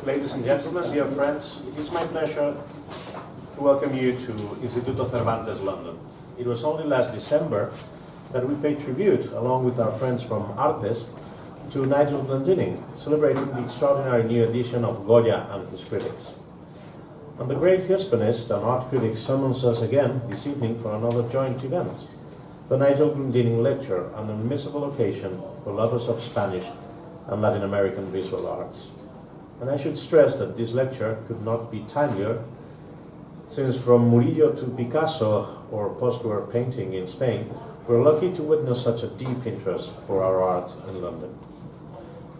Ladies and gentlemen, dear friends, it is my pleasure to welcome you to Instituto Cervantes, London. It was only last December that we paid tribute, along with our friends from ARTES, to Nigel Glendinning, celebrating the extraordinary new edition of Goya and his critics. And the great Hispanist and art critic summons us again this evening for another joint event, the Nigel Glendinning Lecture, an unmissable occasion for lovers of Spanish and Latin American visual arts. And I should stress that this lecture could not be timelier, since from Murillo to Picasso or post-war painting in Spain, we're lucky to witness such a deep interest for our art in London.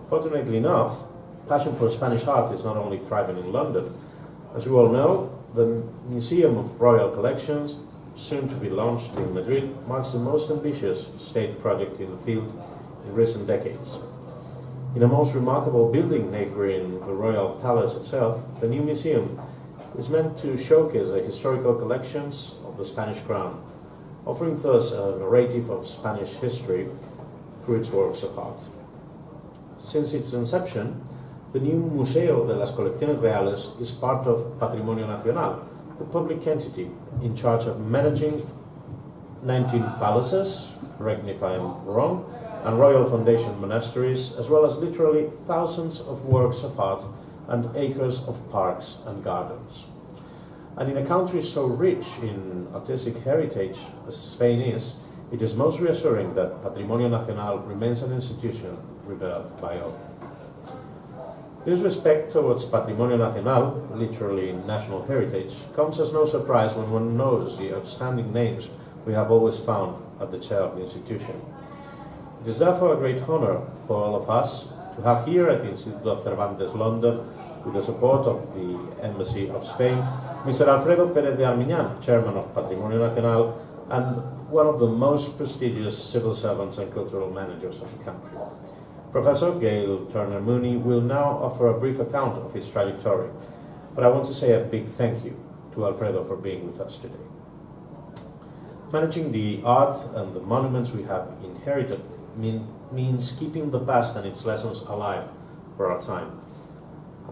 Fortunately enough, passion for Spanish art is not only thriving in London. As you all know, the Museum of Royal Collections, soon to be launched in Madrid, marks the most ambitious state project in the field in recent decades. In a most remarkable building neighboring the Royal Palace itself, the new museum is meant to showcase the historical collections of the Spanish crown, offering thus a narrative of Spanish history through its works of art. Since its inception, the new Museo de las Colecciones Reales is part of Patrimonio Nacional, the public entity in charge of managing 19 palaces, correct me if I am wrong, and royal foundation monasteries, as well as literally thousands of works of art and acres of parks and gardens. And in a country so rich in artistic heritage as Spain is, it is most reassuring that Patrimonio Nacional remains an institution revered by all. This respect towards Patrimonio Nacional, literally national heritage, comes as no surprise when one knows the outstanding names we have always found at the chair of the institution. It is therefore a great honor for all of us to have here at the Instituto Cervantes, London, with the support of the Embassy of Spain, Mr. Alfredo Pérez de Armiñán, Chairman of Patrimonio Nacional and one of the most prestigious civil servants and cultural managers of the country. Professor Gail Turner-Mooney will now offer a brief account of his trajectory, but I want to say a big thank you to Alfredo for being with us today. Managing the art and the monuments we have inherited means keeping the past and its lessons alive for our time.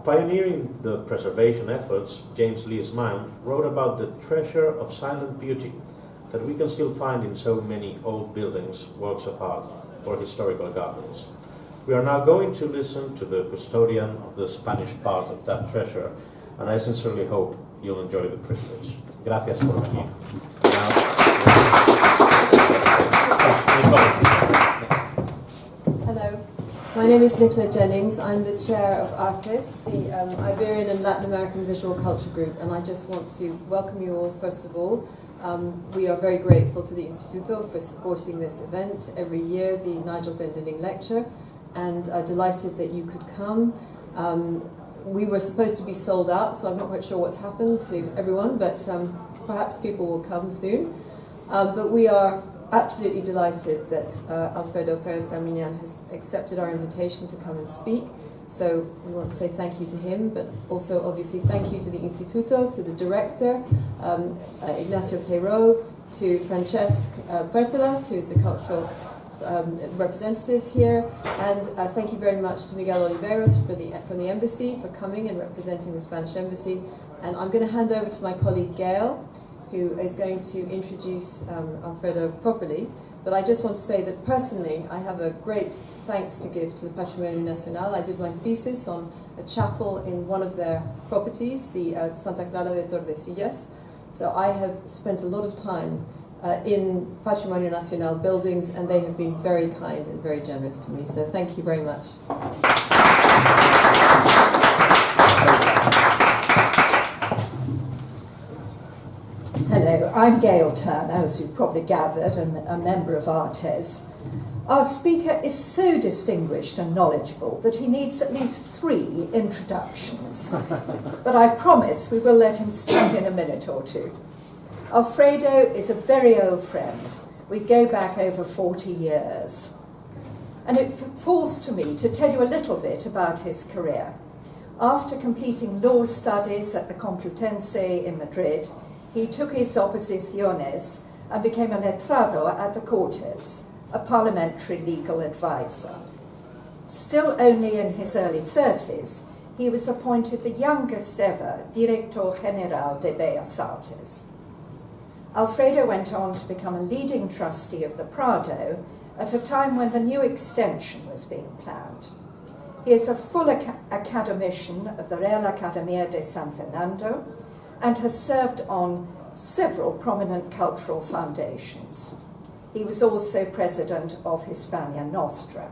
Pioneering the preservation efforts, James Lee Smile wrote about the treasure of silent beauty that we can still find in so many old buildings, works of art, or historical gardens. We are now going to listen to the custodian of the Spanish part of that treasure, and I sincerely hope you'll enjoy the privilege. Gracias por venir. Hello, my name is Nicola Jennings. I'm the chair of ARTES, the Iberian and Latin American Visual Culture Group, and I just want to welcome you all, first of all. We are very grateful to the Instituto for supporting this event every year, the Nigel Glendinning Lecture, and delighted that you could come. We were supposed to be sold out, so I'm not quite sure what's happened to everyone, but perhaps people will come soon. But we are absolutely delighted that Alfredo Pérez de Armiñán has accepted our invitation to come and speak. So we want to say thank you to him, but also obviously thank you to the Instituto, to the director, Ignacio Peiro, to Francesc Pertelas, who is the cultural representative here, and thank you very much to Miguel Oliveros from the embassy for coming and representing the Spanish embassy. And I'm going to hand over to my colleague Gail, who is going to introduce Alfredo properly. But I just want to say that personally, I have a great thanks to give to the Patrimonio Nacional. I did my thesis on a chapel in one of their properties, the Santa Clara de Tordesillas. So I have spent a lot of time in Patrimonio Nacional buildings, and they have been very kind and very generous to me. So thank you very much. Hello, I'm Gail Turner, as you've probably gathered, and a member of ARTES. Our speaker is so distinguished and knowledgeable that he needs at least 3 introductions. But I promise we will let him speak in a minute or two. Alfredo is a very old friend. We go back over 40 years. And it falls to me to tell you a little bit about his career. After completing law studies at the Complutense in Madrid, he took his oposiciones and became a letrado at the Cortes, a parliamentary legal advisor. Still only in his early 30s, he was appointed the youngest ever Director General de Bellas Artes. Alfredo went on to become a leading trustee of the Prado at a time when the new extension was being planned. He is a full academician of the Real Academia de San Fernando and has served on several prominent cultural foundations. He was also president of Hispania Nostra.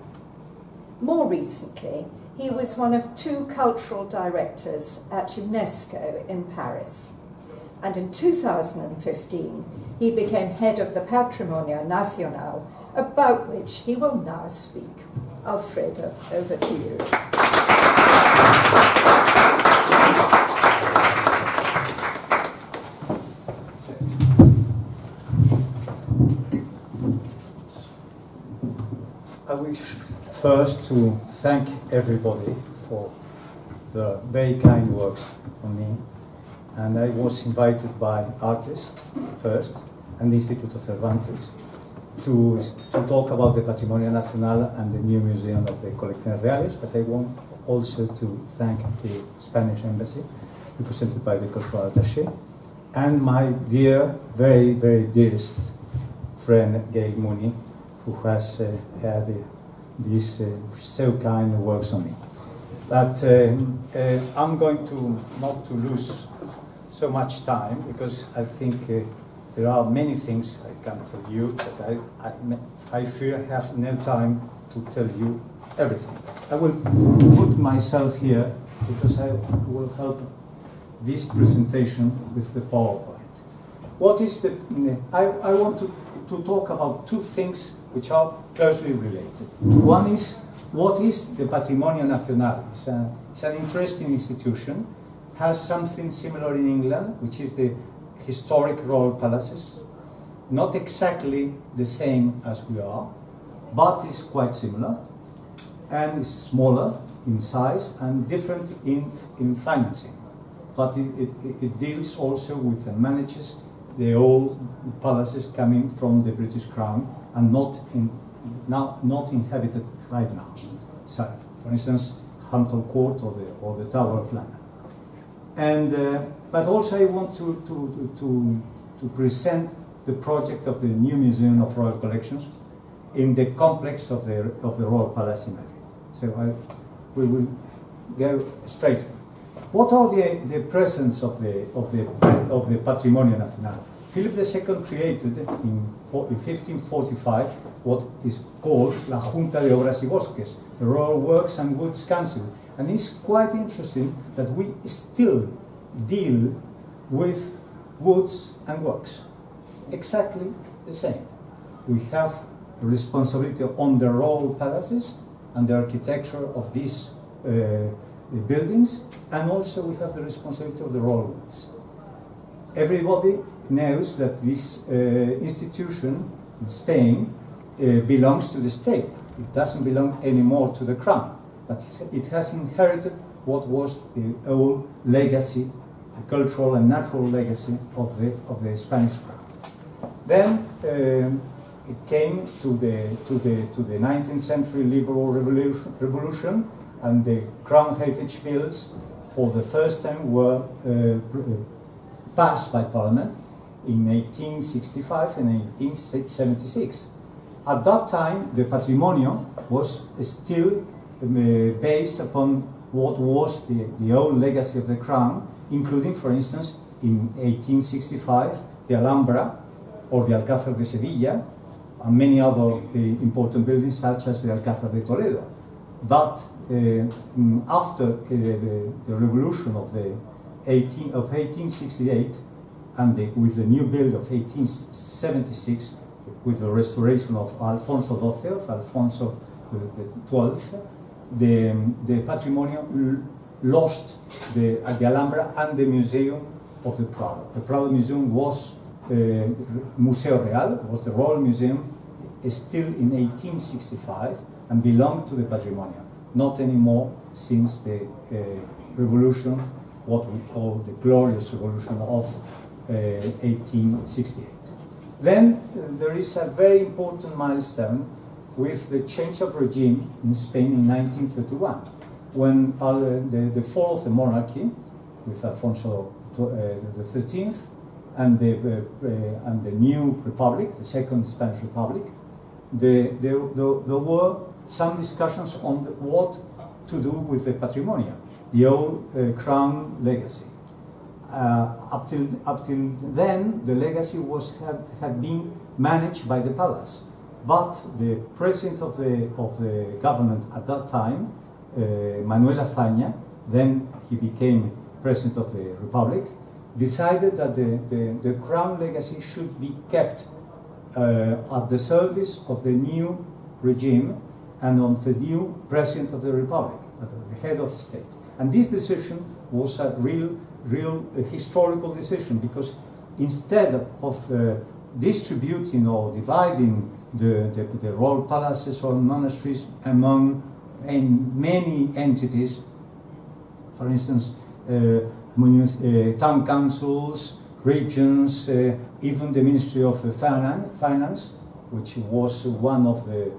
More recently, he was one of 2 cultural directors at UNESCO in Paris. And in 2015, he became head of the Patrimonio Nacional, about which he will now speak. Alfredo, over to you. I wish first to thank everybody for the very kind words on me. And I was invited by ARTES first and the Instituto Cervantes to talk about the Patrimonio Nacional and the new museum of the Colecciones Reales, but I want also to thank the Spanish Embassy, represented by the Cultural Attaché, and my dear, very, very dearest friend, Gail Mooney, who has had these so kind works on me. But I'm going to not to lose so much time, because I think there are many things I can tell you, but I fear I have no time to tell you everything. I will put myself here because I will help this presentation with the PowerPoint. What is the? I want to talk about 2 things which are closely related. One is, what is the Patrimonio Nacional? It's an interesting institution, has something similar in England, which is the historic royal palaces. Not exactly the same as we are, but it's quite similar. And it's smaller in size and different in financing. But it deals also with and manages the old palaces coming from the British Crown and not inhabited right now. So, for instance, Hampton Court or the Tower of London. And but also I want to present the project of the new Museum of Royal Collections in the complex of the Royal Palace in Madrid. So we will go straight. What are the presents of the Patrimonio Nacional? Philip II created in 1545 what is called La Junta de Obras y Bosques, the Royal Works and Woods Council. And it's quite interesting that we still deal with woods and works. Exactly the same. We have the responsibility on the royal palaces and the architecture of these buildings, and also we have the responsibility of the royal woods. Everybody knows that this institution in Spain belongs to the state. It doesn't belong anymore to the crown, but it has inherited what was the old legacy, the cultural and natural legacy of the Spanish crown. Then it came to the 19th century liberal revolution, and the crown heritage bills for the first time were passed by Parliament in 1865 and 1876. At that time, the Patrimonio was still based upon what was the old legacy of the crown, including, for instance, in 1865, the Alhambra or the Alcázar de Sevilla, and many other important buildings such as the Alcázar de Toledo. But after the revolution of 1868 and with the new build of 1876, with the restoration of Alfonso XII, of Alfonso XII, the Patrimonio lost the Alhambra and the Museum of the Prado. The Prado Museum was Museo Real, was the Royal Museum, still in 1865, and belonged to the Patrimonio. Not anymore since the revolution, what we call the glorious revolution of 1868. Then there is a very important milestone with the change of regime in Spain in 1931. when the fall of the monarchy with Alfonso the 13th and the new republic, the Second Spanish Republic, there were some discussions on what to do with the patrimonio, the old crown legacy. Up till then, the legacy had been managed by the palace, but the president of the government at that time, Manuel Azaña, then he became president of the republic, decided that the crown legacy should be kept at the service of the new regime and of the new president of the republic, the head of state. And this decision was a real historical decision, because instead of distributing or dividing the royal palaces or monasteries among many entities, for instance, town councils, regions, even the Ministry of Finance, which was one of the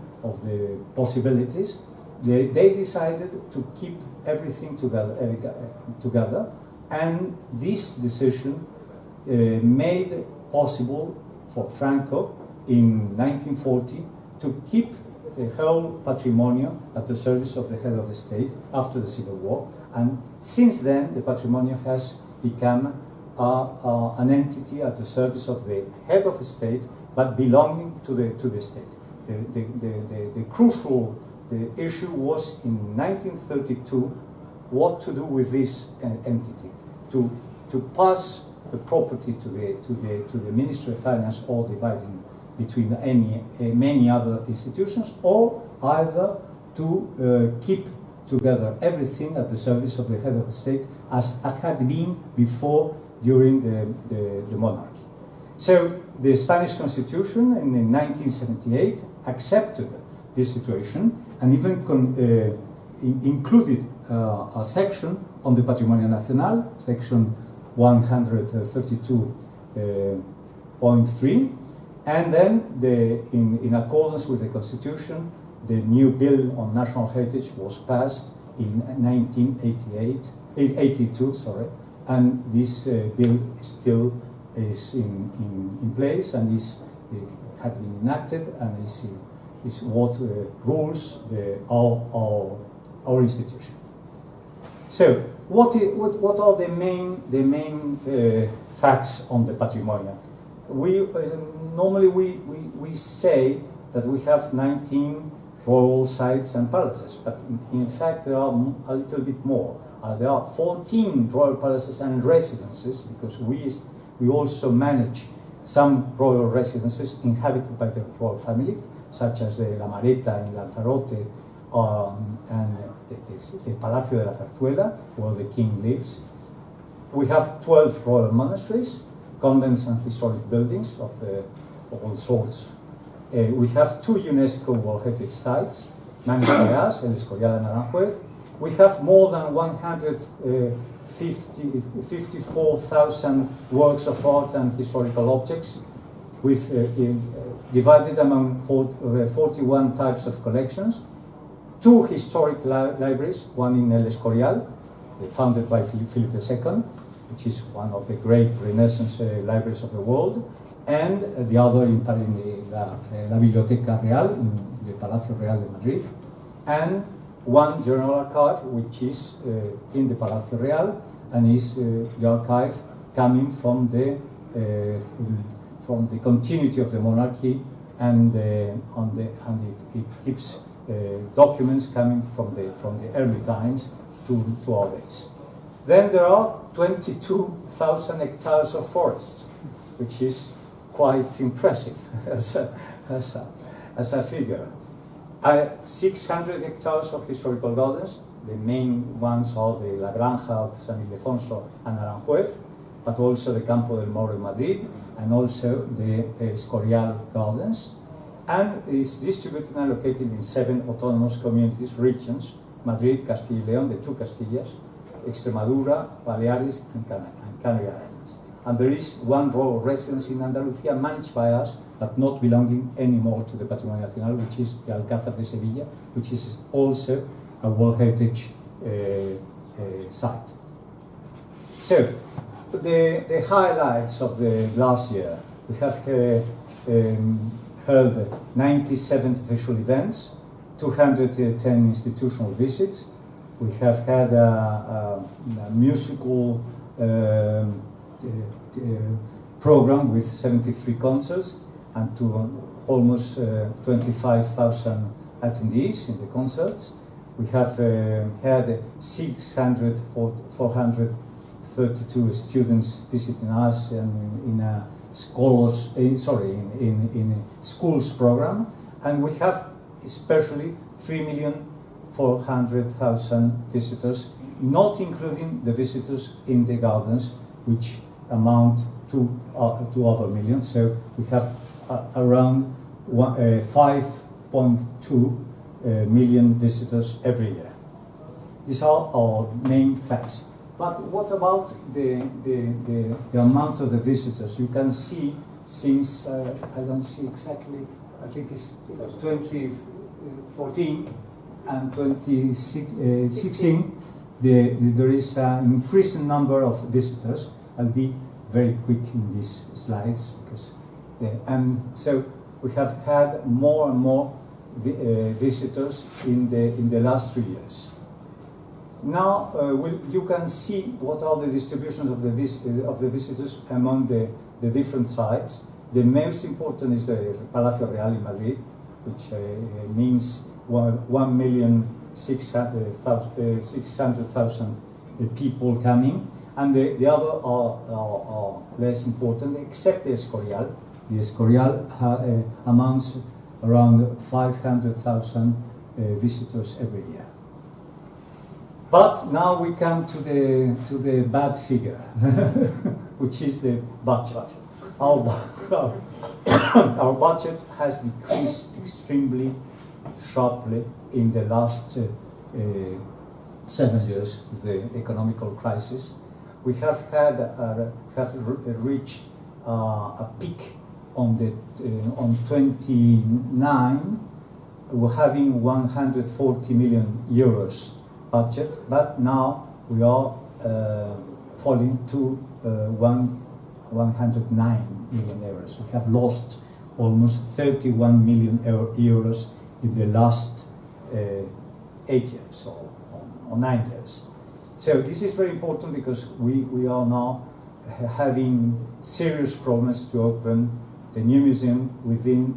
possibilities, they decided to keep everything together, and this decision made possible for Franco in 1940 to keep the whole patrimonio at the service of the head of the state after the Civil War. And since then, the patrimonio has become an entity at the service of the head of the state, but belonging to the state. The crucial issue was in 1932 what to do with this entity, to pass the property to the Ministry of Finance, or dividing between many other institutions, or either to keep together everything at the service of the head of the state, as it had been before during the monarchy. So the Spanish Constitution in 1978 accepted this situation and even included a section on the Patrimonio Nacional, section 132.3, and then in accordance with the Constitution, the new bill on national heritage was passed in 1982, and this bill still is in place, and had been enacted, and is what rules our institution. So, what are the main facts on the patrimonio? Normally we say that we have 19 royal sites and palaces, but in fact there are a little bit more. There are 14 royal palaces and residences, because we also manage some royal residences inhabited by the royal family, such as the La Mareta in Lanzarote, and the Palacio de la Zarzuela, where the king lives. We have 12 royal monasteries, convents and historic buildings of all sorts. We have 2 UNESCO World Heritage Sites, managed by us, El Escorial and Aranjuez. We have more than 154,000 works of art and historical objects, divided among 41 types of collections. 2 historic libraries, one in El Escorial, founded by Philip II, which is one of the great Renaissance libraries of the world, and the other in la Biblioteca Real, in the Palacio Real de Madrid, and one general archive, which is in the Palacio Real, and is the archive coming from the continuity of the monarchy, and it keeps documents coming from the early times to our days. Then there are 22,000 hectares of forest, which is quite impressive as a figure. 600 hectares of historical gardens. The main ones are the La Granja of San Ildefonso and Aranjuez, but also the Campo del Moro in Madrid, and also the Escorial gardens. And is distributed and located in 7 autonomous communities, regions: Madrid, Castilla y León, the 2 Castillas, Extremadura, Baleares, and Canary Islands. And there is 1 royal residence in Andalusia managed by us, but not belonging anymore to the Patrimonio Nacional, which is the Alcázar de Sevilla, which is also a World Heritage site. So, the highlights of the last year, we have held 97 official events, 210 institutional visits. We have had a musical program with 73 concerts and almost 25,000 attendees in the concerts. We have had 432 students visiting us in a in schools program, and we have especially 3,400,000 visitors, not including the visitors in the gardens, which amount to over a million. So we have around 5.2 million visitors every year. These are our main facts. But what about the amount of the visitors? You can see since, I don't see exactly, I think it's 2014 and 2016, there is an increasing number of visitors. I'll be very quick in these slides because, and so we have had more and more visitors in the last 3 years. Now you can see what are the distributions of the visitors among the different sites. The most important is the Palacio Real in Madrid, which means 1,600,000 people coming, and the other are less important, except the Escorial. The Escorial amounts around 500,000 visitors every year. But now we come to the bad figure, which is the budget. Our budget has decreased extremely sharply in the last 7 years with the economical crisis. We have reached a peak on 29. We're having 140 million euros budget, but now we are falling to 109 million euros. We have lost almost 31 million euros in the last 8 years or 9 years. So this is very important because we are now having serious problems to open the new museum within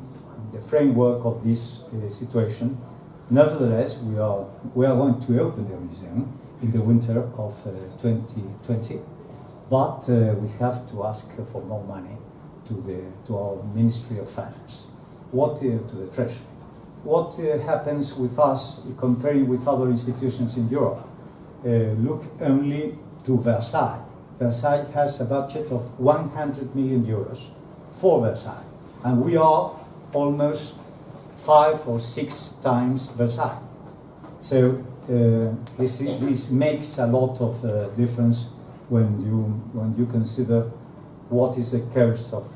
the framework of this situation. Nevertheless, we are going to open the museum in the winter of 2020, but we have to ask for more money to our Ministry of Finance, to the Treasury. What happens with us comparing with other institutions in Europe? Look only to Versailles. Versailles has a budget of 100 million euros for Versailles, and we are almost 5 or 6 times Versailles. So this makes a lot of difference when you consider what is the cost of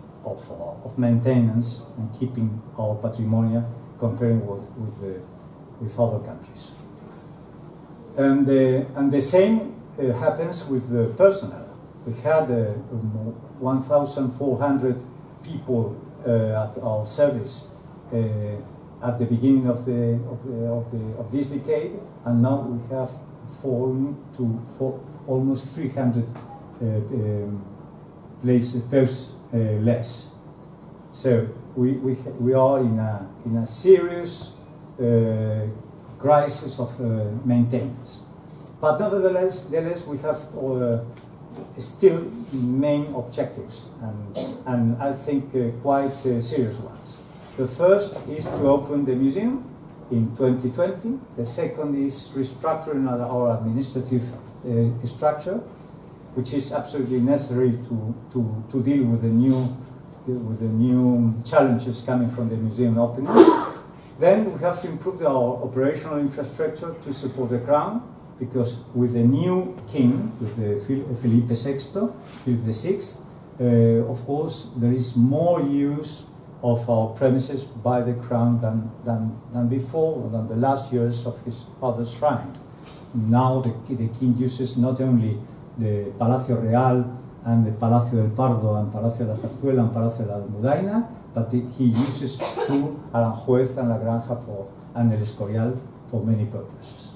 maintenance and keeping our patrimonio comparing with other countries. And the same happens with the personnel. We had 1,400 people at our service at the beginning of this decade, and now we have fallen to almost 300 posts less. So we are in a serious crisis of maintenance. But nevertheless, we have still main objectives, and I think quite serious ones. The first is to open the museum in 2020. The second is restructuring our administrative structure, which is absolutely necessary to deal with the new challenges coming from the museum opening. Then we have to improve our operational infrastructure to support the crown, because with the new king, with the Philippe VI, of course, there is more use of our premises by the crown than before, than the last years of his father's reign. now the king uses not only the Palacio Real and the Palacio del Pardo and Palacio de la Zarzuela and Palacio de la Almudaina, but he uses too Aranjuez and La Granja and El Escorial for many purposes.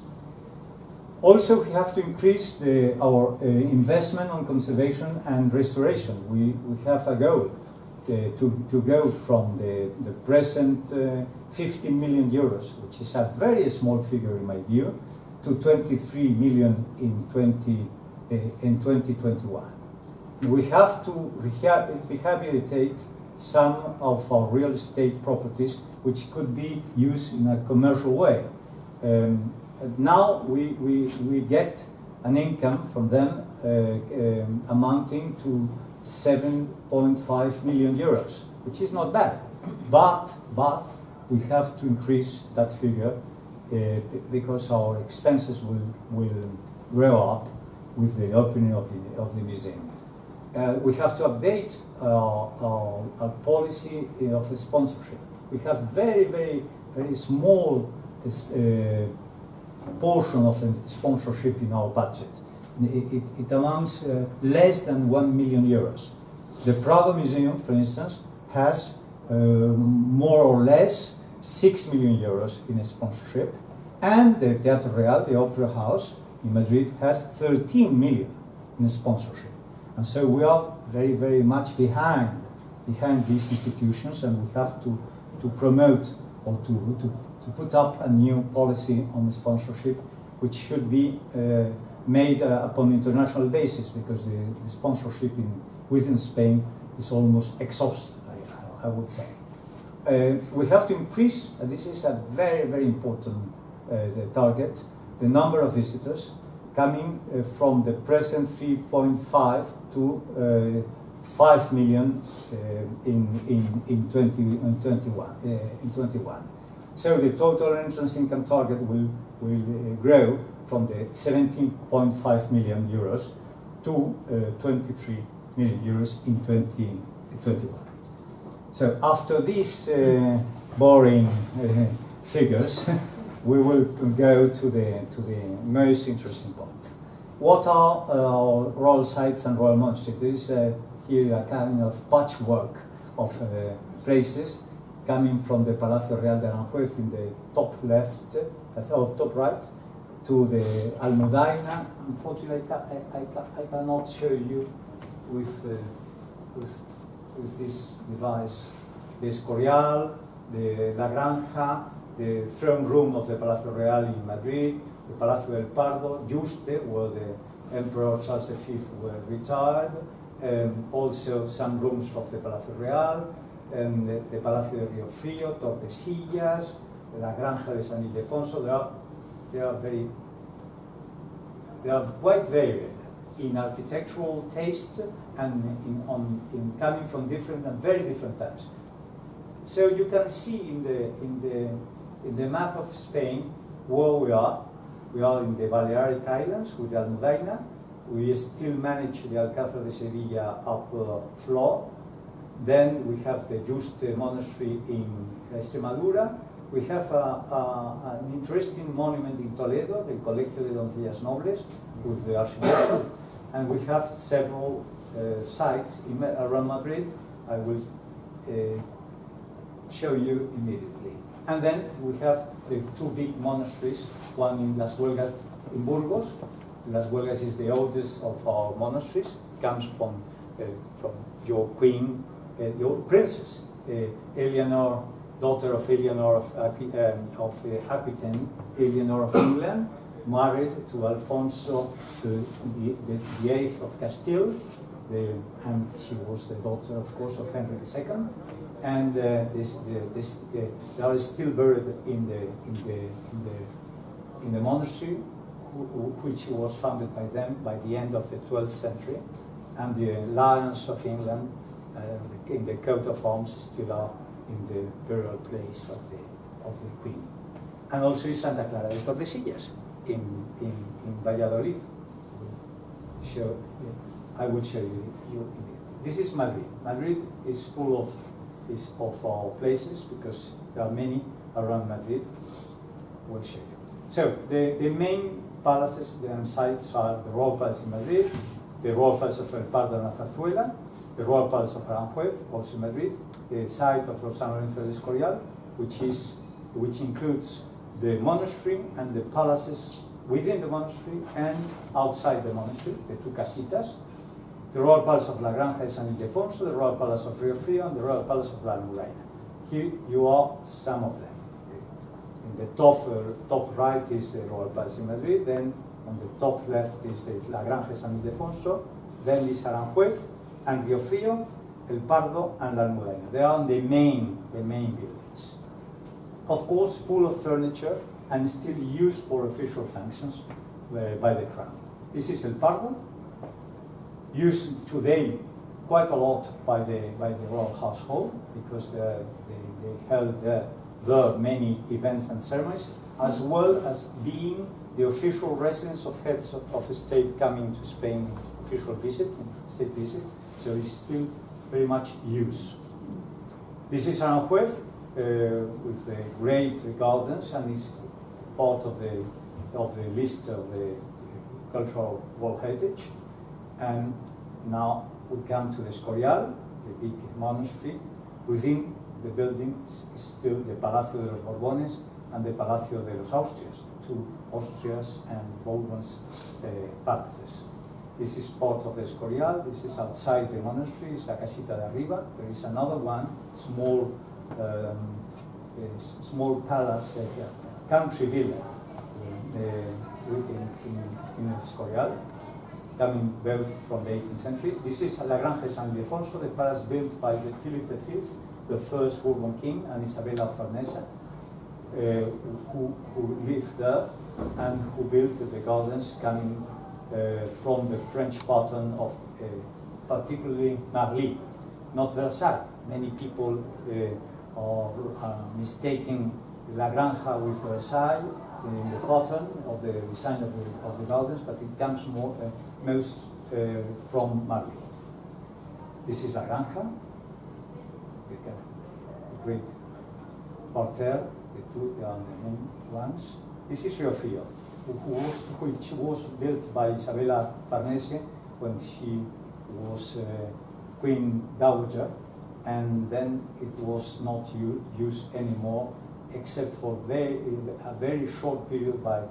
Also, we have to increase our investment on conservation and restoration. We have a goal to go from the present 15 million euros, which is a very small figure in my view, to 23 million in 2021. We have to rehabilitate some of our real estate properties which could be used in a commercial way. Now we get an income from them amounting to 7.5 million euros, which is not bad. But we have to increase that figure because our expenses will grow up with the opening of the museum. We have to update our policy of sponsorship. We have very small portion of the sponsorship in our budget. It amounts less than 1 million euros. The Prado Museum, for instance, has more or less 6 million euros in sponsorship, and the Teatro Real, the Opera House in Madrid, has 13 million in sponsorship. And so we are very much behind these institutions, and we have to promote or to put up a new policy on sponsorship, which should be made upon international basis, because the sponsorship within Spain is almost exhausted, I would say. We have to increase, and this is a very important target, the number of visitors coming from the present 3.5 to 5 million in 21. So the total entrance income target will grow from the 17.5 million euros to 23 million euros in 2021. So after these boring figures, we will go to the most interesting part. What are our royal sites and royal monasteries? There is here a kind of patchwork of places coming from the Palacio Real de Aranjuez in the top left, top right, to the Almudaina. Unfortunately, I cannot show you with this device. The Escorial, the La Granja, the throne room of the Palacio Real in Madrid, the Palacio del Pardo, Juste, where the Emperor Charles V were retired, also some rooms from the Palacio Real, and the Palacio de Río Frío, Tordesillas, La Granja de San Ildefonso. They are quite varied in architectural taste and in coming from different and very different times. So you can see in the map of Spain where we are. We are in the Balearic Islands with the Almudaina. We still manage the Alcázar de Sevilla upper floor. Then we have the Juste Monastery in Extremadura. We have an interesting monument in Toledo, the Colegio de Doncellas Nobles, with the Archbishop. And we have several sites around Madrid. I will show you immediately. And then we have the two big monasteries, one in Las Huelgas in Burgos. Las Huelgas is the oldest of our monasteries, comes from your queen, your princess, Eleanor, daughter of Eleanor of Aquitaine, Eleanor of England, married to Alfonso the VIII of Castile, and she was the daughter, of course, of Henry II. And they are still buried in the monastery, which was founded by them by the end of the 12th century. And the Lions of England, in the coat of arms, still are in the burial place of the Queen. And also in Santa Clara de Tordesillas in Valladolid. I will show you. This is Madrid. Madrid is full of our places because there are many around Madrid. We'll show you. So the main palaces and sites are the Royal Palace in Madrid, the Royal Palace of El Pardo and Zarzuela, the Royal Palace of Aranjuez, also in Madrid, the site of San Lorenzo de Escorial, which includes the monastery and the palaces within the monastery and outside the monastery, the two casitas, the Royal Palace of La Granja de San Ildefonso, the Royal Palace of Rio Frio, and the Royal Palace of La Almudena. Here you are some of them. In the top right is the Royal Palace in Madrid, then on the top left is the La Granja de San Ildefonso, then is Aranjuez, and Rio Frio, El Pardo, and La Almudena. They are the main buildings. Of course, full of furniture and still used for official functions by the crown. This is El Pardo, used today quite a lot by the royal household because they held there many events and ceremonies, as well as being the official residence of heads of state coming to Spain, official visit, state visit. So it's still very much used. This is Aranjuez with the great gardens, and it's part of the list of the cultural world heritage. And now we come to the Escorial, the big monastery. Within the building is still the Palacio de los Borbones and the Palacio de los Austrias, two Austrias and Bourbons palaces. This is part of the Escorial. This is outside the monastery. It's La Casita de Arriba. There is another one, small palace, country villa in the Escorial, coming both from the 18th century. This is La Granja de San Ildefonso, the palace built by Philip V, the first Bourbon king, and Isabella of Farnese, who lived there and who built the gardens coming from the French pattern of particularly Marly, not Versailles. Many people are mistaking La Granja with Versailles in the pattern of the design of the gardens, but it comes most from Marly. This is La Granja, the great parterre, the main ones. This is Rio Frio, which was built by Isabella Farnese when she was Queen Dowager, and then it was not used anymore, except for a very short period by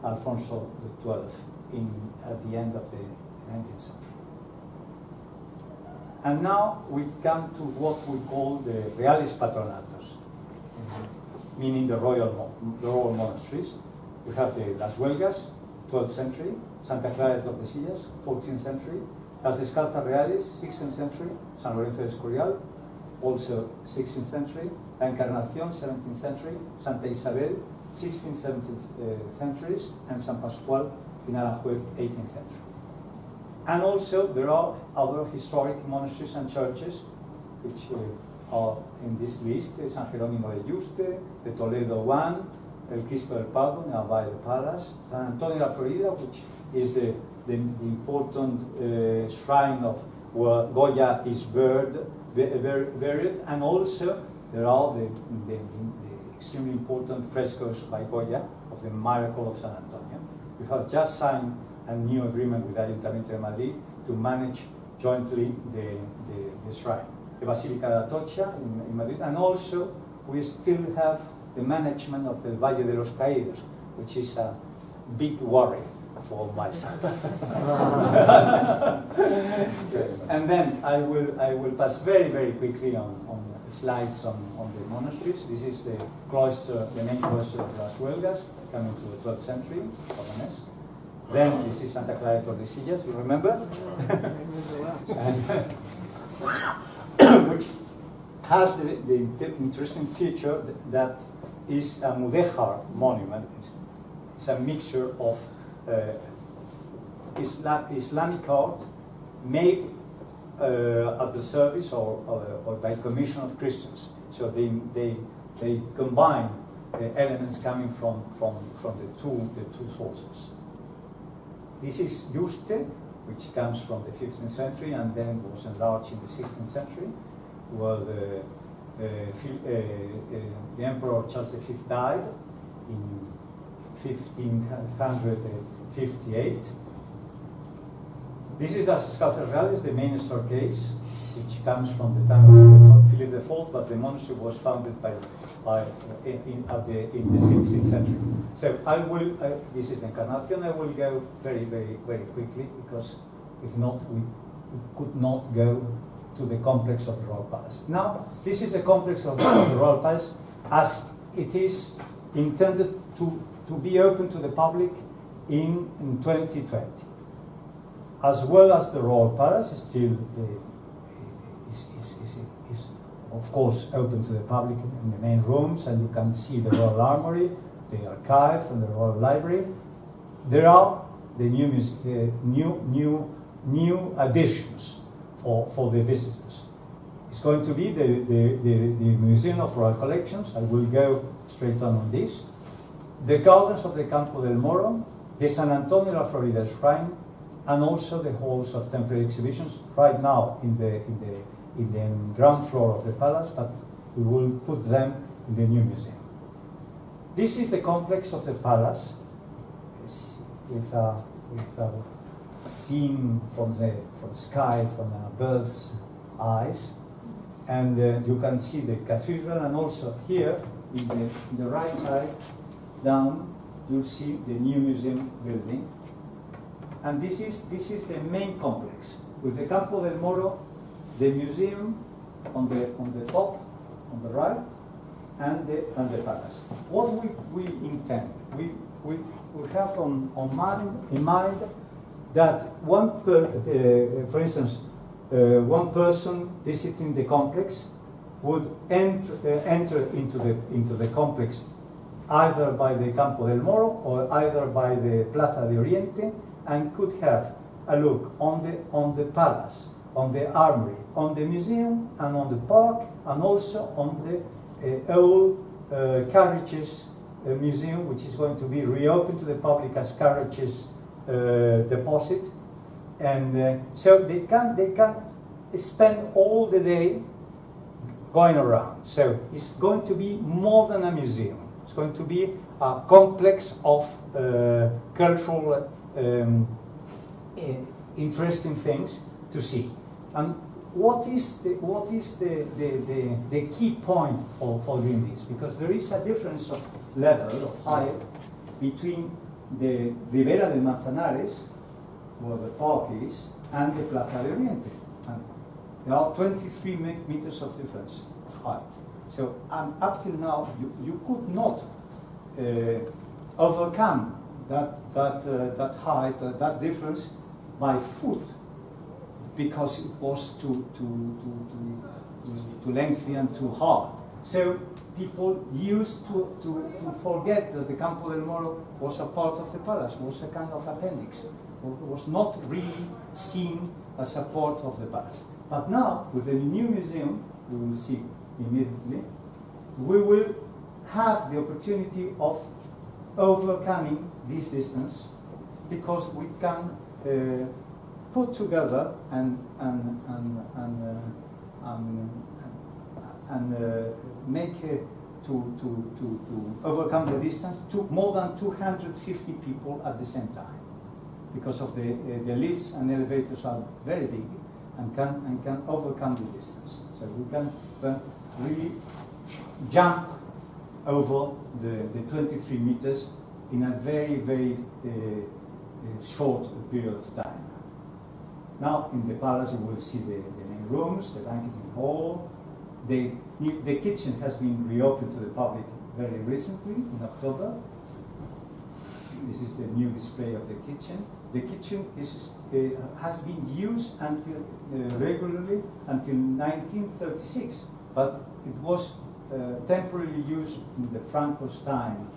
Alfonso XII at the end of the 19th century. And now we come to what we call the Realis Patronatos, meaning the royal monasteries. We have the Las Huelgas, 12th century, Santa Clara de Tordesillas, 14th century, Las Descalzas Reales, 16th century, San Lorenzo de Escorial, also 16th century, La Encarnación, 17th century, Santa Isabel, 16th, 17th centuries, and San Pascual in Aranjuez, 18th century. And also there are other historic monasteries and churches which are in this list: San Jerónimo de Yuste, the Toledo one, El Cristo del Pardo, nearby the palace, San Antonio de la Florida, which is the important shrine of where Goya is buried, and also there are the extremely important frescoes by Goya of the Miracle of San Antonio. We have just signed a new agreement with Ayuntamiento de Madrid to manage jointly the shrine, the Basilica de Atocha in Madrid, and also we still have the management of the Valle de los Caídos, which is a big worry for myself. And then I will pass very, very quickly on slides on the monasteries. This is the cloister, the main cloister of Las Huelgas, coming to the 12th century, Romanesque. Then this is Santa Clara de Tordesillas, you remember? Which has the interesting feature that is a mudéjar monument. It's a mixture of Islamic art made at the service or by commission of Christians. So they combine the elements coming from the two sources. This is Yuste, which comes from the 15th century and then was enlarged in the 16th century, where the Emperor Charles V died in 1558. This is Zarzuela, the main staircase, which comes from the time of Philip IV, but the monastery was founded in the 16th century. So I will, this is Encarnacion, I will go very, very, very quickly, because if not, we could not go to the complex of the Royal Palace. Now, this is the complex of the Royal Palace as it is intended to be open to the public in 2020. As well as the Royal Palace is still is of course open to the public in the main rooms, and you can see the Royal Armoury, the archive, and the Royal Library. There are the new additions for the visitors. It's going to be the Museum of Royal Collections. I will go straight on this. The gardens of the Campo del Moro, the San Antonio la Florida Shrine, and also the halls of temporary exhibitions right now in the ground floor of the palace, but we will put them in the new museum. This is the complex of the palace, with a scene from the sky, from a bird's eyes, and you can see the cathedral, and also here in the right side down you'll see the new museum building. And this is the main complex, with the Campo del Moro, the museum on the top, on the right, and the palace. What we intend, we have in mind that for instance, one person visiting the complex would enter into the complex either by the Campo del Moro or either by the Plaza de Oriente, and could have a look on the palace, on the armory, on the museum, and on the park, and also on the old carriages museum, which is going to be reopened to the public as carriages deposit. And so they can spend all the day going around. So it's going to be more than a museum. It's going to be a complex of cultural interesting things to see. And what is the key point for doing this? Because there is a difference of level, of height, between the Ribera de Manzanares, where the park is, and the Plaza de Oriente. And there are 23 meters of difference of height. So up till now, you could not overcome that height, that difference by foot, because it was too lengthy and too hard. So people used to forget that the Campo del Moro was a part of the palace, was a kind of appendix, was not really seen as a part of the palace. But now, with the new museum, we will see immediately, we will have the opportunity of overcoming this distance, because we can put together and make to overcome the distance to more than 250 people at the same time, because of the lifts and elevators are very big and can overcome the distance. So we can really jump over the 23 meters in a very, very short period of time. Now, in the palace, you will see the main rooms, the banqueting hall. The kitchen has been reopened to the public very recently, in October. This is the new display of the kitchen. The kitchen has been used regularly until 1936, but it was temporarily used in the Franco's time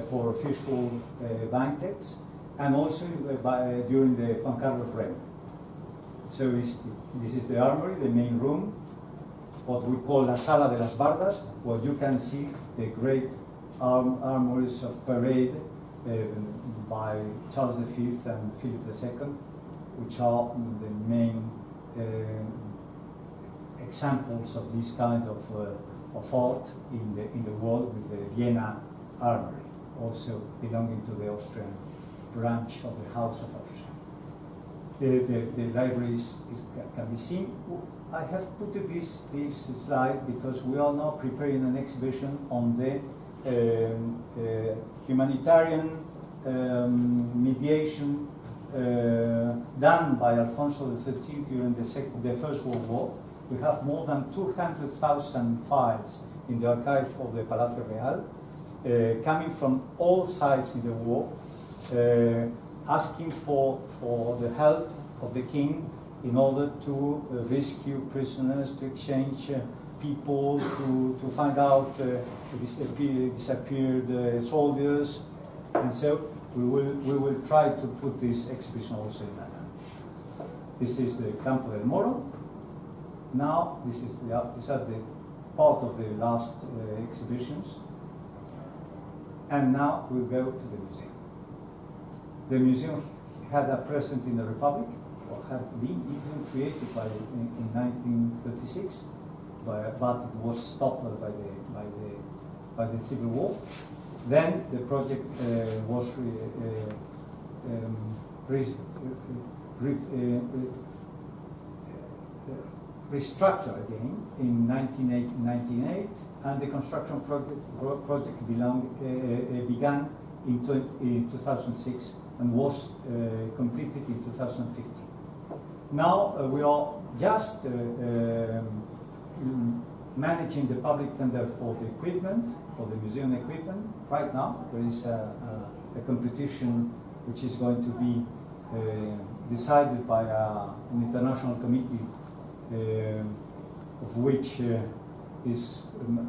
for official banquets, and also during the Juan Carlos reign. So this is the armory, the main room, what we call La Sala de las Bardas, where you can see the great armories of parade by Charles V and Philip II, which are the main examples of this kind of art in the world, with the Vienna armory, also belonging to the Austrian branch of the House of Austria. The library can be seen. I have put this slide because we are now preparing an exhibition on the humanitarian mediation done by Alfonso XIII during the First World War. We have more than 200,000 files in the archive of the Palacio Real, coming from all sides in the war, asking for the help of the king in order to rescue prisoners, to exchange people, to find out disappeared soldiers, and so we will try to put this exhibition also in London. This is the Campo del Moro. Now these are the part of the last exhibitions, and now we go to the museum. The museum had a presence in the Republic, or had been even created in 1936, but it was stopped by the Civil War. Then the project was restructured again in 1998, and the construction project began in 2006 and was completed in 2015. Now we are just managing the public tender for the equipment, for the museum equipment. Right now there is a competition which is going to be decided by an international committee of which is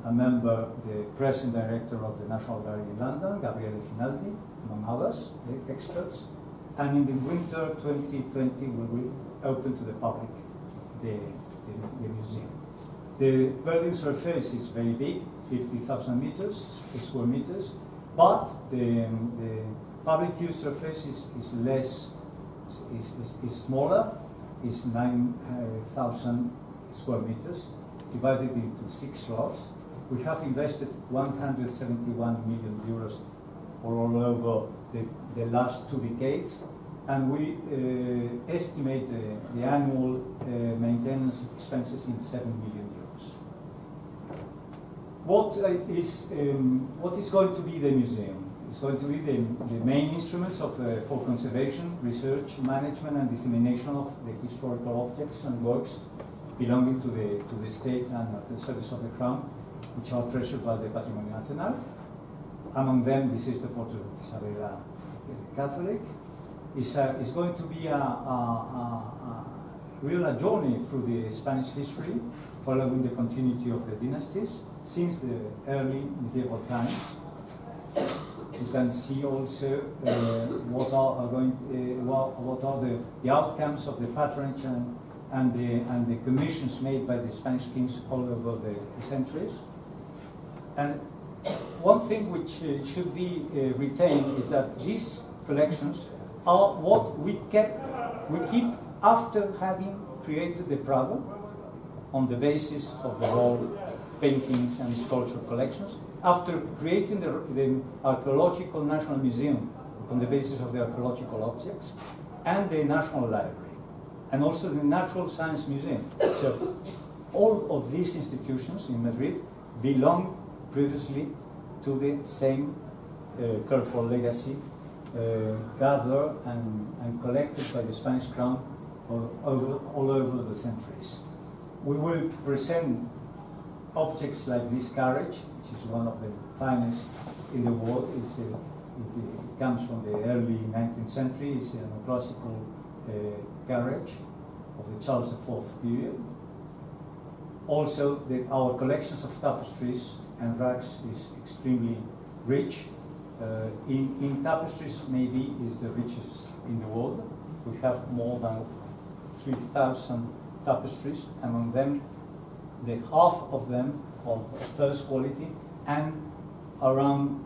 a member, the President Director of the National Gallery in London, Gabriele Finaldi, among others, experts. And in the winter 2020 we will open to the public the museum. The building surface is very big, 50,000 square meters, but the public use surface is smaller, is 9,000 square meters, divided into 6 floors. We have invested 171 million euros for all over the last 2 decades, and we estimate the annual maintenance expenses in 7 million euros. What is going to be the museum? It's going to be the main instruments for conservation, research, management, and dissemination of the historical objects and works belonging to the state and at the service of the crown, which are treasured by the Patrimonio Nacional. Among them, this is the portrait of Isabella the Catholic. It's going to be a real journey through the Spanish history, following the continuity of the dynasties since the early medieval times. You can see also what are the outcomes of the patronage and the commissions made by the Spanish kings all over the centuries. And one thing which should be retained is that these collections are what we keep after having created the Prado on the basis of the whole paintings and sculpture collections, after creating the Archaeological National Museum on the basis of the archaeological objects, and the National Library, and also the Natural Science Museum. So all of these institutions in Madrid belong previously to the same cultural legacy gathered and collected by the Spanish crown all over the centuries. We will present objects like this carriage, which is one of the finest in the world. It comes from the early 19th century. It's a classical carriage of the Charles IV period. Also, our collections of tapestries and rugs is extremely rich. In tapestries, maybe is the richest in the world. We have more than 3,000 tapestries, among them the half of them of first quality, and around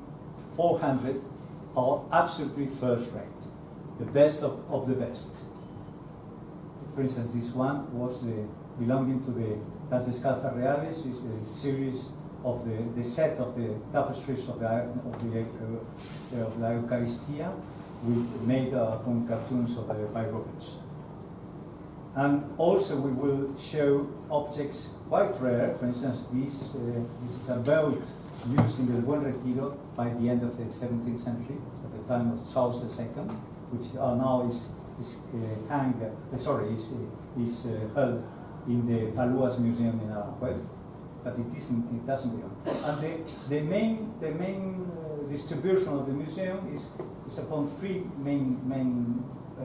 400 are absolutely first rate, the best of the best. For instance, this one was belonging to the Las Descalzas Reales, is a series of the set of the tapestries of the Eucharistia, made upon cartoons of the pyramids. And also we will show objects quite rare. For instance, this is a boat used in the Buen Retiro by the end of the 17th century, at the time of Charles II, which now is held in the Faluas Museum in Aranjuez, but it doesn't belong. And the main distribution of the museum is upon three main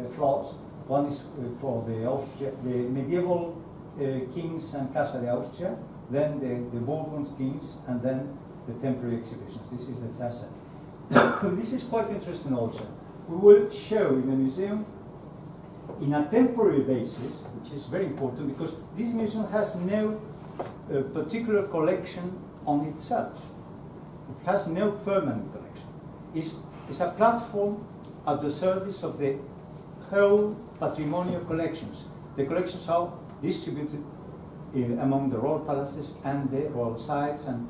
floors. One is for the medieval kings and Casa de Austria, then the Bourbon kings, and then the temporary exhibitions. This is the first set. This is quite interesting also. We will show in the museum in a temporary basis, which is very important because this museum has no particular collection on itself. It has no permanent collection. It's a platform at the service of the whole patrimonial collections. The collections are distributed among the royal palaces and the royal sites and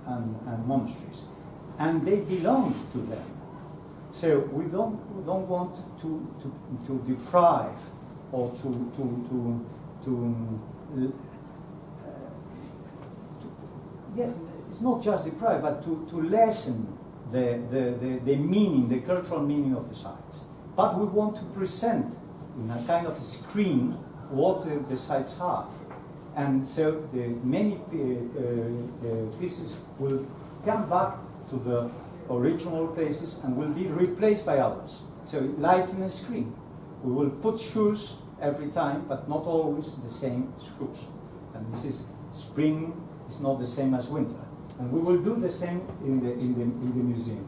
monasteries, and they belong to them. So we don't want to deprive or it's not just deprive, but to lessen the meaning, the cultural meaning of the sites. But we want to present in a kind of screen what the sites have. And so the many pieces will come back to the original places and will be replaced by others. So like in a screen, we will put shoes every time, but not always the same shoes. And this is spring is not the same as winter. And we will do the same in the museum.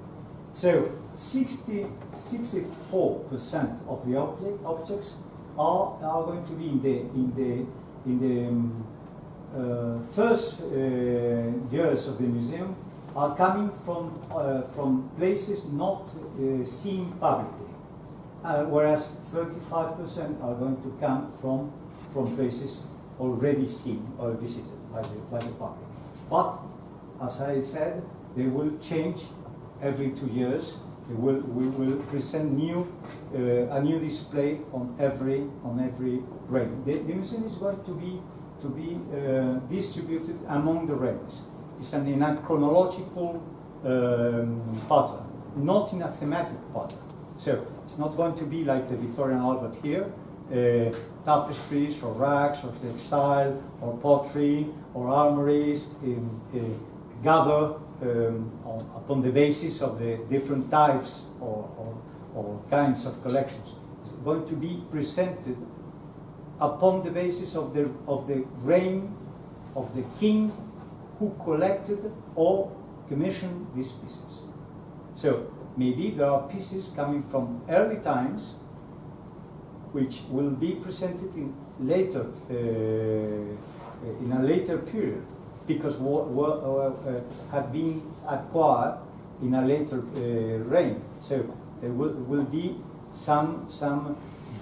So 64% of the objects are going to be in the first years of the museum, are coming from places not seen publicly, whereas 35% are going to come from places already seen or visited by the public. But as I said, they will change every 2 years. We will present a new display on every reign. The museum is going to be distributed among the reigns. It's in a chronological pattern, not in a thematic pattern. So it's not going to be like the Victorian Albert here, tapestries or rags or textile or pottery or armories gather upon the basis of the different types or kinds of collections. It's going to be presented upon the basis of the reign of the king who collected or commissioned these pieces. So maybe there are pieces coming from early times which will be presented in a later period, because had been acquired in a later reign. So there will be some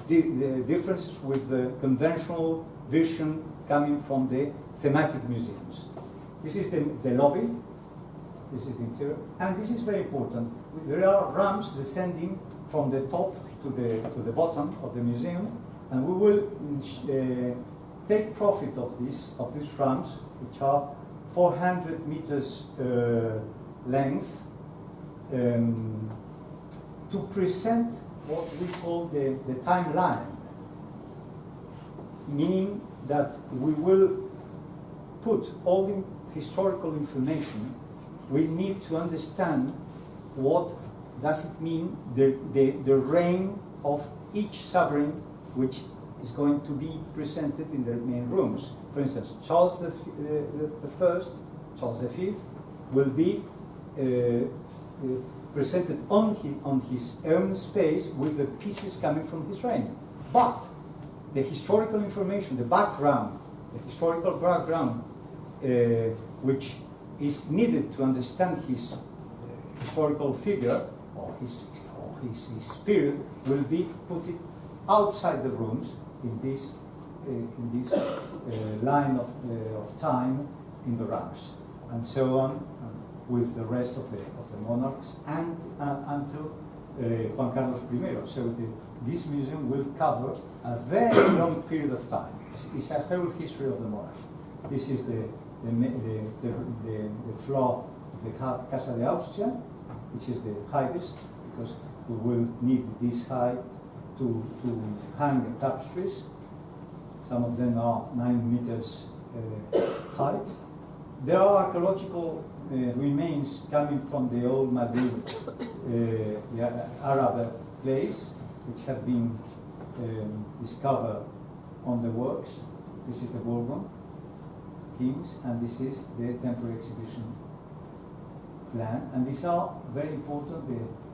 differences with the conventional vision coming from the thematic museums. This is the lobby. This is the interior, and this is very important. There are ramps descending from the top to the bottom of the museum, and we will take profit of these ramps, which are 400 meters length, to present what we call the timeline, meaning that we will put all the historical information. We need to understand what does it mean, the reign of each sovereign, which is going to be presented in the main rooms. For instance, Charles the First, Charles V, will be presented on his own space with the pieces coming from his reign. But the historical information, the historical background, which is needed to understand his historical figure or his period, will be put outside the rooms in this line of time in the ramps. and so on, with the rest of the monarchs, and until Juan Carlos I. So this museum will cover a very long period of time. It's a whole history of the monarchy. This is the floor of the Casa de Austria, which is the highest, because we will need this height to hang tapestries. Some of them are 9 meters height. There are archaeological remains coming from the old Madrid the Arab place, which have been discovered on the works. This is the Bourbon kings, and this is the temporary exhibition plan. And these are very important,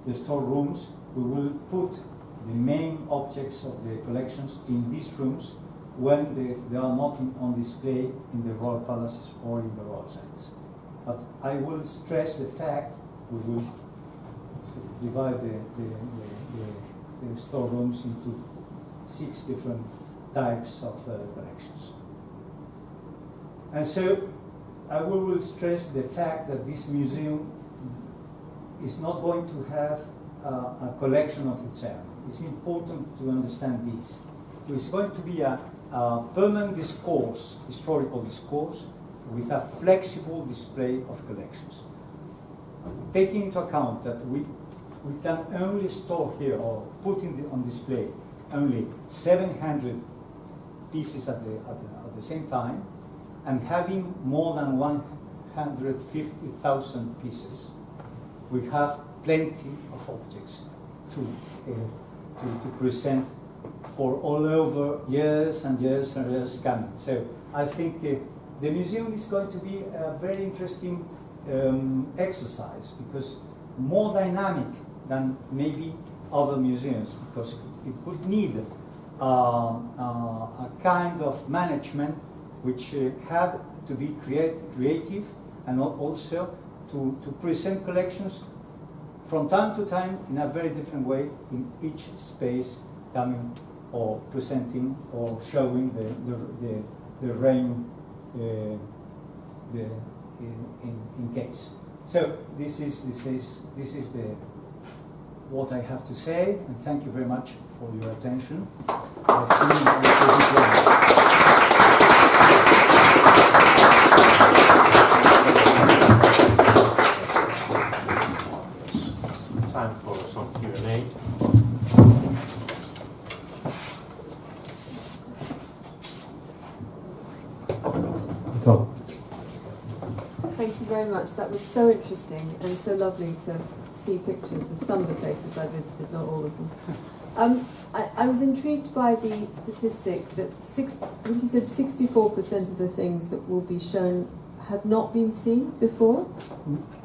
the storerooms. We will put the main objects of the collections in these rooms when they are not on display in the royal palaces or in the royal sites. But I will stress the fact we will divide the storerooms into 6 different types of collections. And so I will stress the fact that this museum is not going to have a collection of its own. It's important to understand this. It's going to be a permanent discourse, historical discourse, with a flexible display of collections. Taking into account that we can only store here or put on display only 700 pieces at the same time, and having more than 150,000 pieces, we have plenty of objects to present for all over years and years and years coming. So I think the museum is going to be a very interesting exercise, because more dynamic than maybe other museums, because it would need a kind of management which had to be creative, and also to present collections from time to time in a very different way in each space, coming or presenting or showing the reign in case. So this is what I have to say, and thank you very much for your attention. Time for some Q&A. Thank you very much. That was so interesting and so lovely to see pictures of some of the places I visited, not all of them. I was intrigued by the statistic that I think you said 64% of the things that will be shown have not been seen before?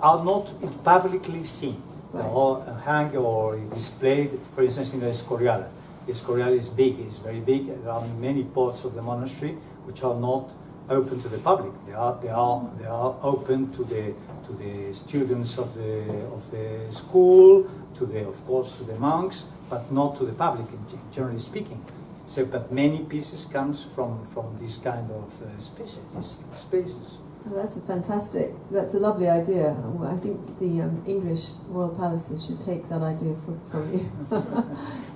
Are not publicly seen, Right. or hang or displayed, for instance, in the Escorial. The Escorial is big, it's very big. There are many parts of the monastery which are not open to the public. They are open to the students of the school, of course to the monks, but not to the public, generally speaking. So, but many pieces comes from this kind of spaces. Oh, that's a lovely idea. I think the English royal palaces should take that idea from you.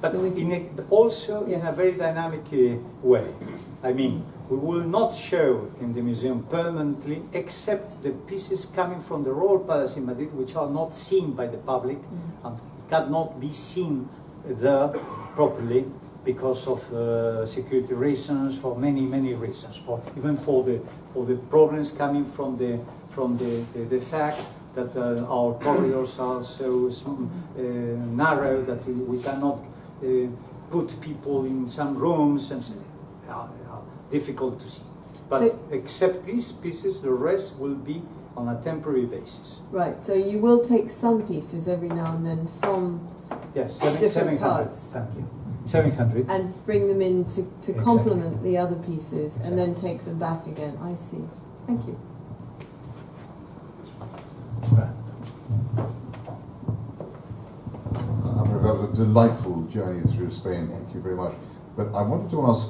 But also Yes. in a very dynamic way. I mean, we will not show in the museum permanently, except the pieces coming from the royal palace in Madrid, which are not seen by the public and cannot be seen there properly because of security reasons, for many reasons, even for the problems coming from the fact that our corridors are so narrow that we cannot put people in some rooms, and are difficult to see. But So, except these pieces, the rest will be on a temporary basis. right, so you will take some pieces every now and then from Yes, different 700. parts. Thank you. 700. and bring them in to Exactly. complement the other pieces and then take them back again. I see. Thank you. That was a delightful journey through Spain. Thank you very much. But I wanted to ask,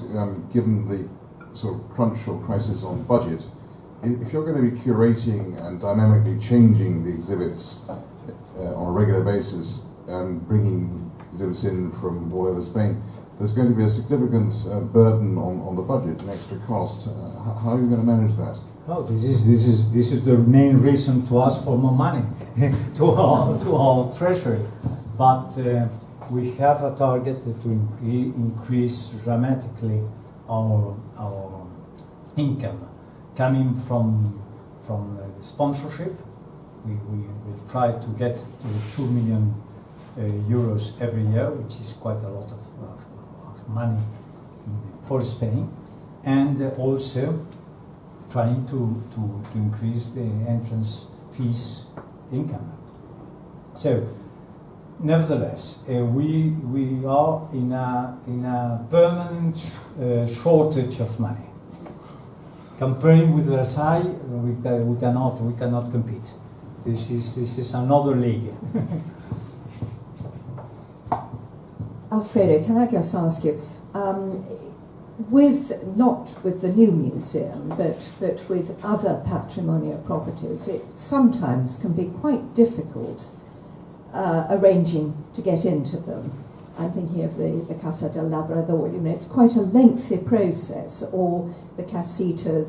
given the sort of crunch or crisis on budget, if you're going to be curating and dynamically changing the exhibits on a regular basis and bringing exhibits in from all over Spain, there's going to be a significant burden on the budget, an extra cost. How are you going to manage that? Oh, this is the main reason to ask for more money to our treasury. But we have a target to increase dramatically our income coming from sponsorship. We will try to get to 2 million euros every year, which is quite a lot of money for Spain, and also trying to increase the entrance fees income. So, nevertheless, we are in a permanent shortage of money. Comparing with Versailles, we cannot compete. This is another league. Alfredo, can I just ask you, not with the new museum, but with other patrimonial properties, it sometimes can be quite difficult arranging to get into them. I'm thinking of the Casa del Labrador. You know, it's quite a lengthy process, or the Casita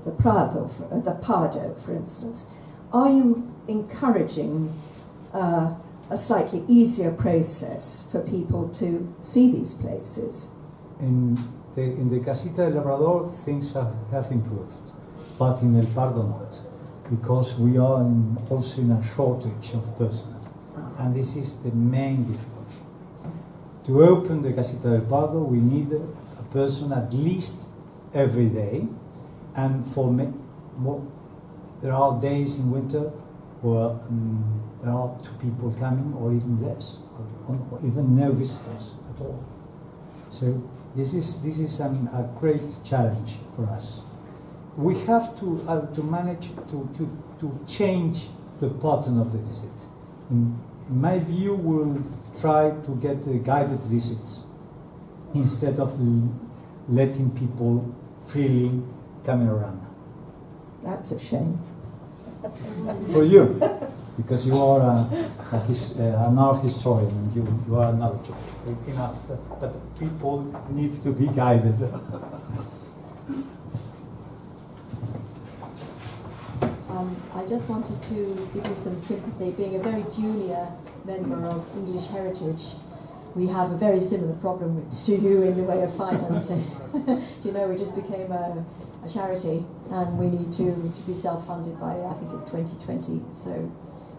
de Prado, the Pardo, for instance. Are you encouraging a slightly easier process for people to see these places? In the Casita del Labrador, things have improved, but in El Pardo not, because we are also in a shortage of personnel, and this is the main difficulty. To open the Casita del Pardo, we need a person at least every day, and there are days in winter where there are 2 people coming, or even less, or even no visitors at all. So this is a great challenge for us. We have to manage to change the pattern of the visit. In my view, we'll try to get guided visits instead of letting people freely coming around. That's a shame. For you, because you are an art historian and you are knowledgeable enough, but people need to be guided. I just wanted to give you some sympathy. Being a very junior member of English Heritage, we have a very similar problem to you in the way of finances. You know, we just became a charity, and we need to be self-funded by, I think it's 2020, so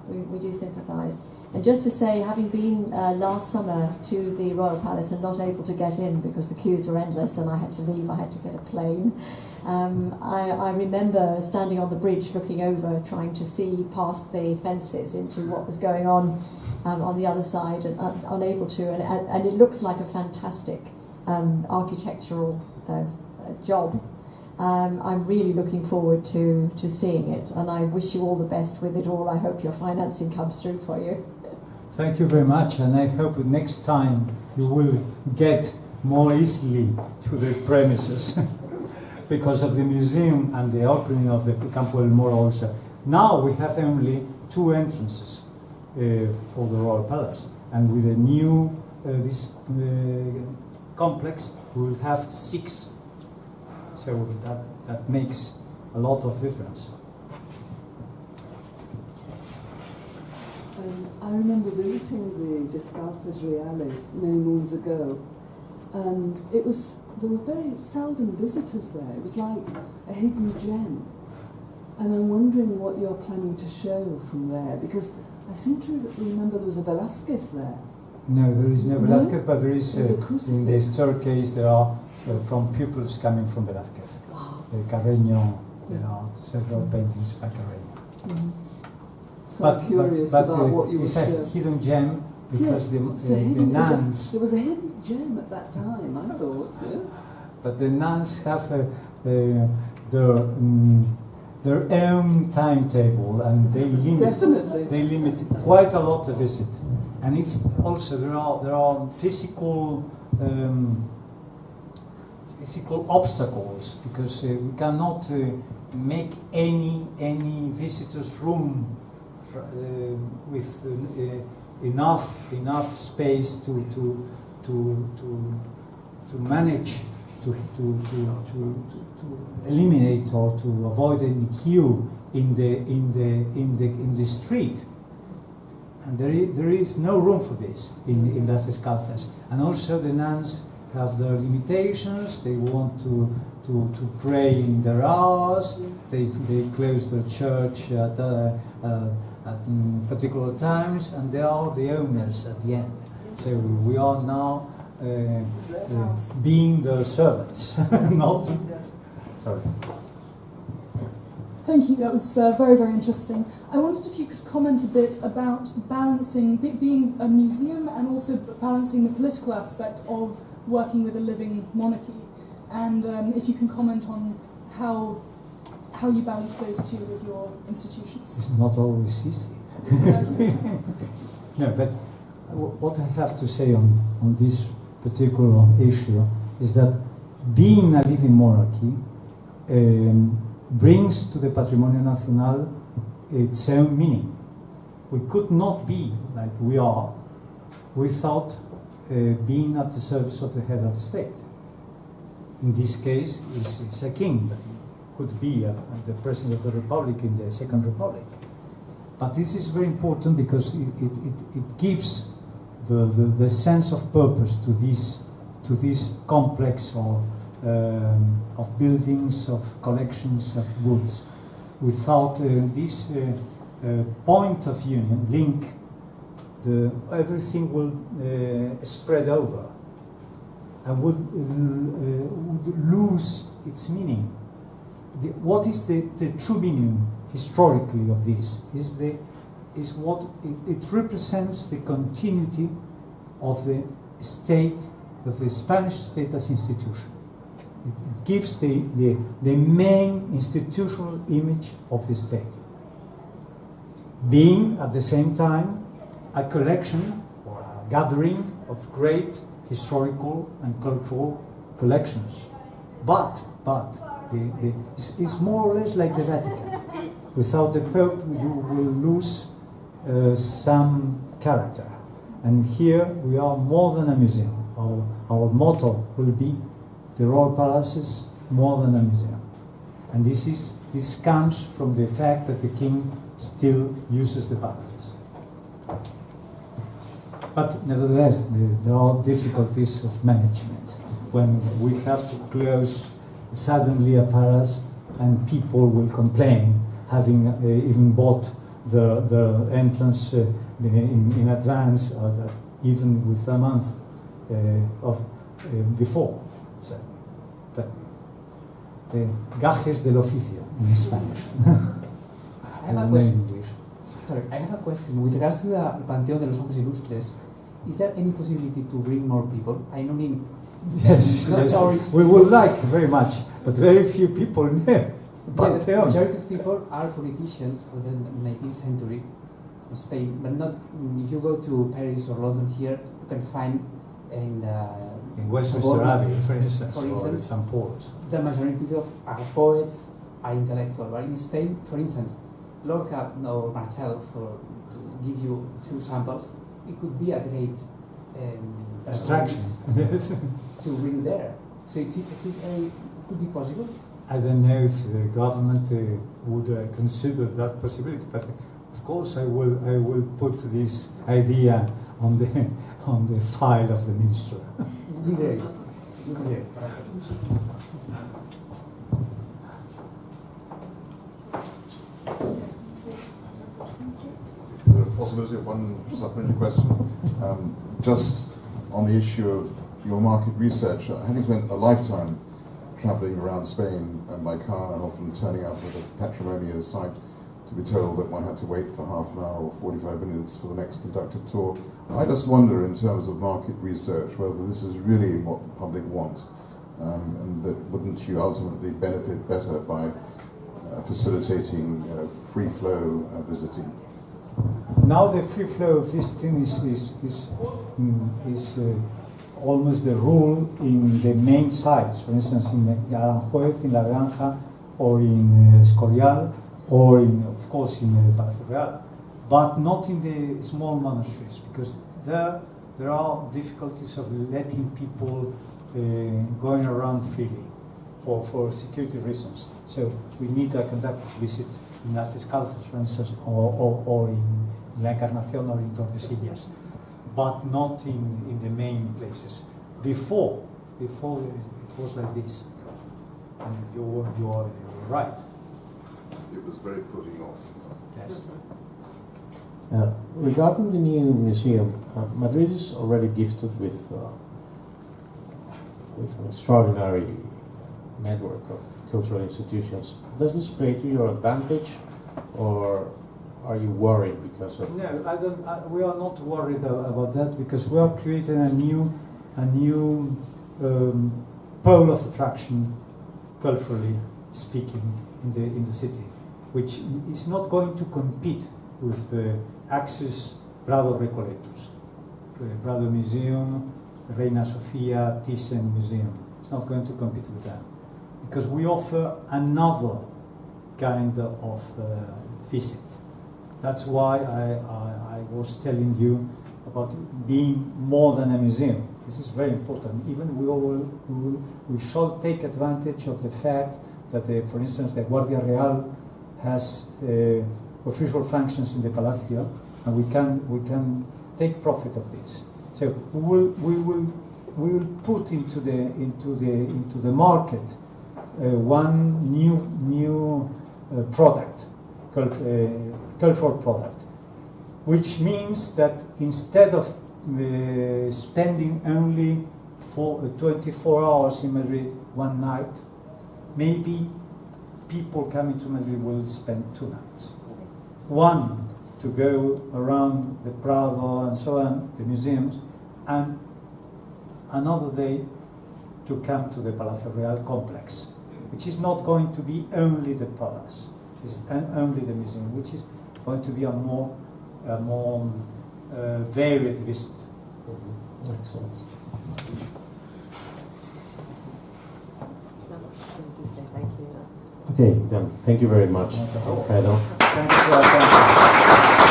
we do sympathise. And just to say, having been last summer to the Royal Palace and not able to get in because the queues were endless and I had to leave, I had to get a plane, I remember standing on the bridge looking over, trying to see past the fences into what was going on the other side, and unable to, and it looks like a fantastic architectural job. I'm really looking forward to seeing it, and I wish you all the best with it all. I hope your financing comes through for you. Thank you very much, and I hope next time you will get more easily to the premises because of the museum and the opening of the Campo del Moro also. Now we have only 2 entrances for the Royal Palace, and with the new this complex we will have 6. So that makes a lot of difference. I remember visiting the Descalzas Reales many moons ago, and there were very seldom visitors there. It was like a hidden gem. And I'm wondering what you're planning to show from there, because I seem to remember there was a Velázquez there. No, there is no Velázquez, but there is There's a crucifix. in the staircase there are from pupils coming from Velázquez. Wow. The Carreño, there are several paintings by Carreño. Mm-hmm. So I'm curious about what you would it's show. a hidden gem because the nuns. There was a hidden gem at that time, I thought. Yeah? But the nuns have their own timetable, and they limit quite a lot to visit. And it's also there are physical physical obstacles, because we cannot make any visitors room with enough space to manage to eliminate or to avoid any queue in the street. And there is no room for this in Las Descalzas. And also the nuns have their limitations. They want to pray in their hours. They close their church at particular times, and they are the owners at the end. So we are now being the servants, not. Sorry. Thank you, that was very, very interesting. I wondered if you could comment a bit about balancing, being a museum and also balancing the political aspect of working with a living monarchy. And if you can comment on how you balance those two with your institutions. It's not always easy. No, but what I have to say on this particular issue is that being a living monarchy brings to the Patrimonio Nacional its own meaning. We could not be like we are without being at the service of the head of the state. In this case, it's a king, but it could be the president of the republic in the Second Republic. But this is very important because it gives the sense of purpose to this complex of buildings, of collections, of goods. Without this point of union, link, everything will spread over and would lose its meaning. What is the true meaning historically of this? Is what it represents the continuity of the state, of the Spanish state as institution. It gives the main institutional image of the state, being at the same time a collection or a gathering of great historical and cultural collections. But it's more or less like the Vatican. Without the Pope, you will lose some character. And here we are more than a museum. Our motto will be the royal palaces more than a museum. And this comes from the fact that the king still uses the palaces. But nevertheless, there are difficulties of management. When we have to close suddenly a palace and people will complain, having even bought the entrance in advance, or even with a month before. So, but gajes del oficio in Spanish. I have a question. Sorry, I have a question. With regards to the Panteón de los Hombres Ilustres, is there any possibility to bring more people? I don't mean... Yes, we would like very much, but very few people there. But the majority of people are politicians of the 19th century in Spain, but not. If you go to Paris or London here, you can find in Westminster Abbey, for instance, or St. Paul's. The majority of are poets, are intellectual. But in Spain, for instance, Lorca or Machado, to give you two samples, it could be a great attraction to bring there. So it could be possible. I don't know if the government would consider that possibility, but of course I will put this idea on the file of the minister. Great. Is there a possibility of one supplementary question? Just on the issue of your market research, having spent a lifetime travelling around Spain by car and often turning up at a Patrimonio site to be told that one had to wait for half an hour or 45 minutes for the next conducted tour. I just wonder, in terms of market research, whether this is really what the public want, and that wouldn't you ultimately benefit better by facilitating free flow visiting? Now the free flow of visiting is almost the rule in the main sites, for instance, in Aranjuez, in La Granja, or in Escorial, or of course, in Palacio Real, but not in the small monasteries, because there are difficulties of letting people going around freely for security reasons. So we need to conduct a visit in Las Descalzas, for instance, or in La Encarnación or in Tordesillas, but not in the main places. Before it was like this, and you are right. It was very putting off. Yes. Regarding the new museum, Madrid is already gifted with an extraordinary network of cultural institutions. Does this play to your advantage, or are you worried because of? No, I don't. We are not worried about that, because we are creating a new pole of attraction, culturally speaking, in the city, which is not going to compete with the Axis Prado Recoletos, the Prado Museum, Reina Sofia, Thyssen Museum. It's not going to compete with them, because we offer another kind of visit. That's why I was telling you about being more than a museum. This is very important. Even we shall take advantage of the fact that, for instance, the Guardia Real has official functions in the Palacio, and we can take profit of this. So we will put into the market one new product, cultural product, which means that instead of spending only 24 hours in Madrid one night, maybe people coming to Madrid will spend 2 nights. One to go around the Prado and so on, the museums, and another day to come to the Palacio Real complex, which is not going to be only the palace, it's only the museum, which is going to be a more varied visit. Excellent. Just say thank you. Okay, then thank you very much, Alfredo. Thank you for your attention.